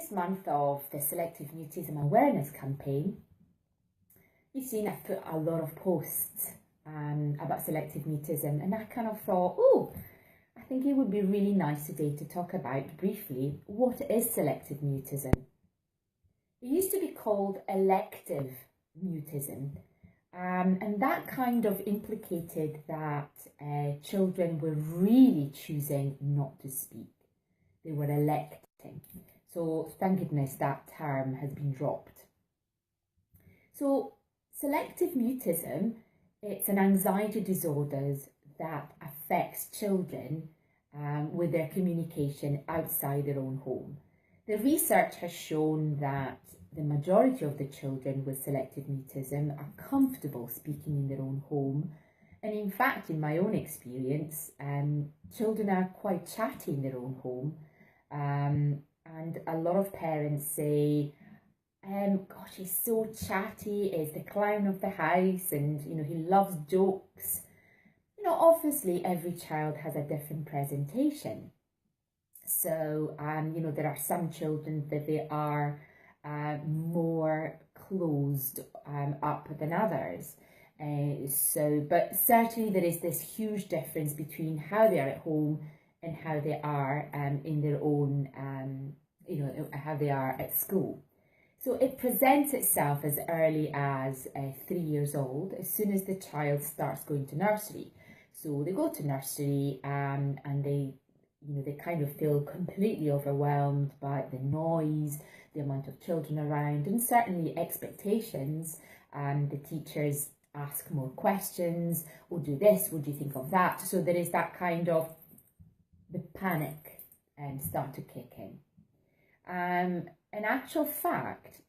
this month of the Selective Mutism Awareness campaign, you've seen I've put a lot of posts about selective mutism, and I kind of thought, oh, I think it would be really nice today to talk about briefly what is selective mutism. It used to be called elective mutism, and that kind of implicated that children were really choosing not to speak. They were electing. So thank goodness that term has been dropped. So selective mutism, it's an anxiety disorder that affects children with their communication outside their own home. The research has shown that the majority of the children with selective mutism are comfortable speaking in their own home. And in fact, in my own experience, children are quite chatty in their own home. And a lot of parents say, gosh, he's so chatty, he's the clown of the house, and, you know, he loves jokes. You know, obviously every child has a different presentation. So, you know, there are some children that they are more closed up than others. But certainly there is this huge difference between how they are at home and how they are in their own, you know, how they are at school. So it presents itself as early as 3 years old, as soon as the child starts going to nursery. So they go to nursery and they, you know, they kind of feel completely overwhelmed by the noise, the amount of children around, and certainly expectations. The teachers ask more questions, or do this, what do you think of that? So there is that kind of, the panic start to kick in. In actual fact,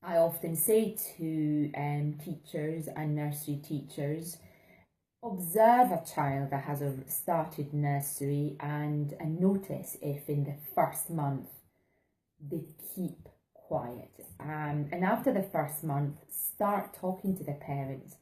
I often say to teachers and nursery teachers, observe a child that has started nursery and notice if in the first month they keep quiet. And after the first month, start talking to the parents.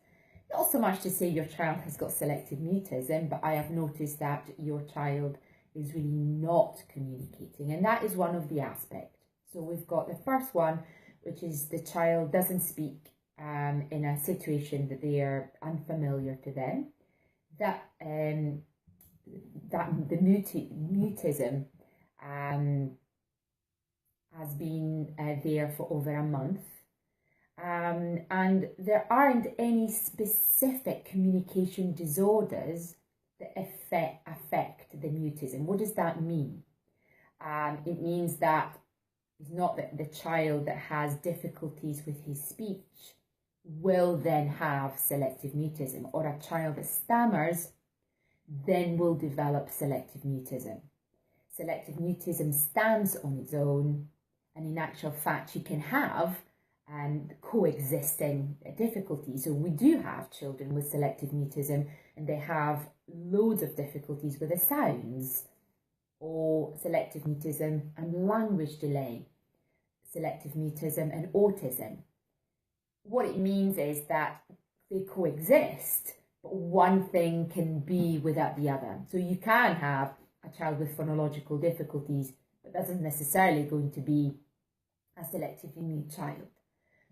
Not so much to say your child has got selective mutism, but I have noticed that your child is really not communicating, and that is one of the aspects. So we've got the first one, which is the child doesn't speak in a situation that they are unfamiliar to them. That the mutism has been there for over a month, and there aren't any specific communication disorders that affect the mutism. What does that mean? It means that it's not that the child that has difficulties with his speech will then have selective mutism, or a child that stammers then will develop selective mutism. Selective mutism stands on its own, and in actual fact you can have coexisting difficulties. So we do have children with selective mutism and they have loads of difficulties with the sounds, or selective mutism and language delay, selective mutism and autism. What it means is that they coexist, but one thing can be without the other. So you can have a child with phonological difficulties, but that isn't necessarily going to be a selectively mute child.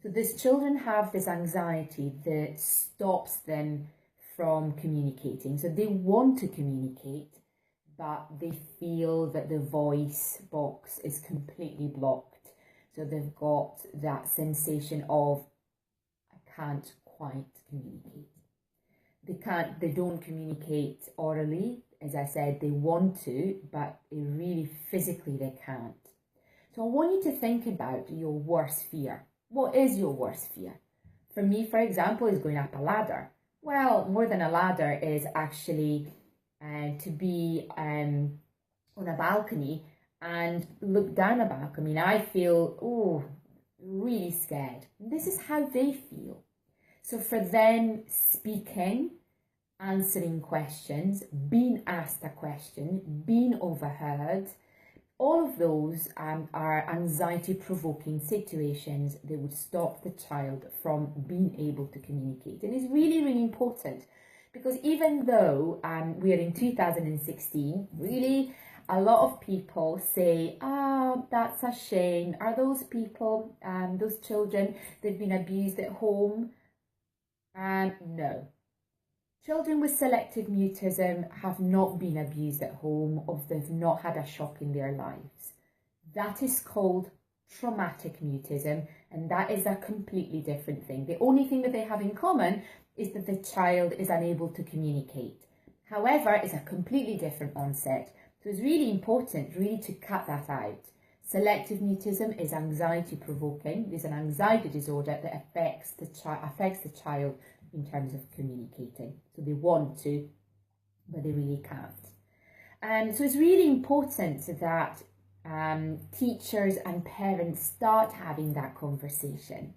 So these children have this anxiety that stops them from communicating. So they want to communicate, but they feel that the voice box is completely blocked. So they've got that sensation of, I can't quite communicate. They don't communicate orally. As I said, they want to, but really physically they can't. So I want you to think about your worst fear. What is your worst fear? For me, for example, is going up a ladder. Well, more than a ladder is actually to be on a balcony and look down a balcony. I feel, really scared. This is how they feel. So for them, speaking, answering questions, being asked a question, being overheard, all of those are anxiety-provoking situations that would stop the child from being able to communicate. And it's really, really important, because even though we are in 2016, really, a lot of people say, oh, that's a shame. Are those people, those children, they've been abused at home? No. Children with selective mutism have not been abused at home, or they've not had a shock in their lives. That is called traumatic mutism, and that is a completely different thing. The only thing that they have in common is that the child is unable to communicate. However, it's a completely different onset. So it's really important really to cut that out. Selective mutism is anxiety provoking. There's an anxiety disorder that affects the child in terms of communicating. So they want to, but they really can't. So it's really important that teachers and parents start having that conversation,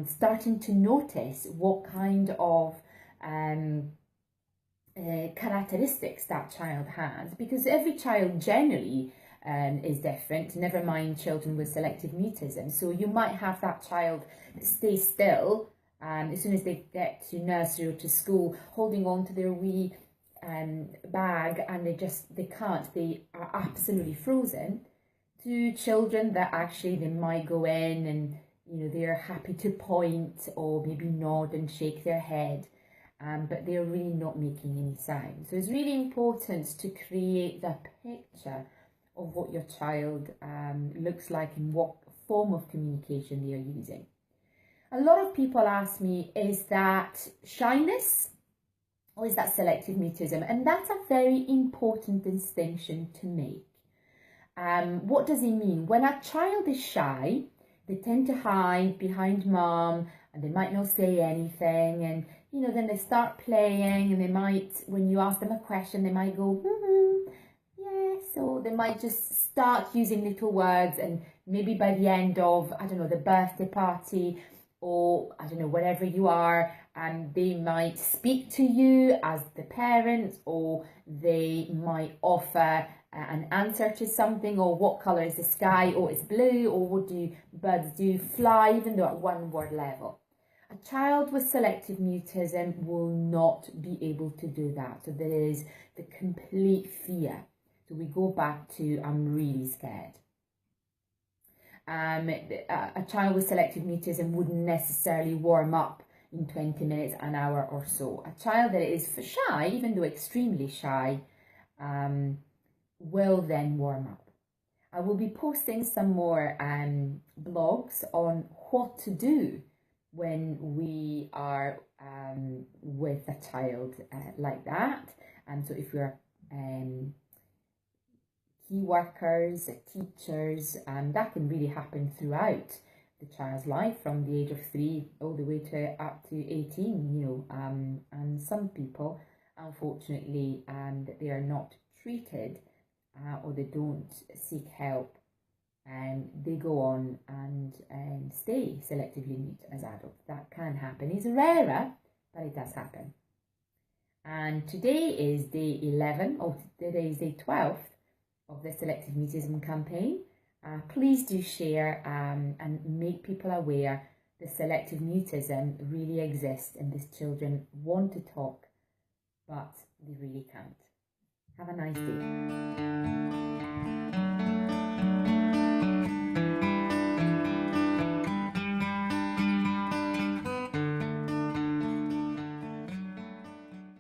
starting to notice what kind of characteristics that child has, because every child generally is different, never mind children with selective mutism. So you might have that child that stays still as soon as they get to nursery or to school, holding on to their wee bag, and they are absolutely frozen, to children that actually they might go in and they're happy to point or maybe nod and shake their head, but they're really not making any sound. So it's really important to create the picture of what your child looks like and what form of communication they are using. A lot of people ask me, is that shyness or is that selective mutism? And that's a very important distinction to make. What does it mean? When a child is shy, they tend to hide behind mom and they might not say anything, and then they start playing, and they might, when you ask them a question, they might go, yes, or they might just start using little words, and maybe by the end of, I don't know, the birthday party, or I don't know, wherever you are, and they might speak to you as the parents, or they might offer an answer to something, or what colour is the sky, or it's blue, or what do birds do, fly, even though at one word level. A child with selective mutism will not be able to do that. So there is the complete fear. So we go back to, I'm really scared. A child with selective mutism wouldn't necessarily warm up in 20 minutes, an hour or so. A child that is shy, even though extremely shy, will then warm up. I will be posting some more blogs on what to do when we are with a child like that. And so if you're key workers, teachers, and that can really happen throughout the child's life, from the age of 3 all the way to up to 18, and some people, unfortunately, that they are not treated or they don't seek help, and they go on and stay selectively mute as adults. That can happen. It's rarer, but it does happen. And today is day 11, or today is day 12 of the Selective Mutism campaign. Please do share and make people aware that selective mutism really exists, and these children want to talk, but they really can't. Have a nice day.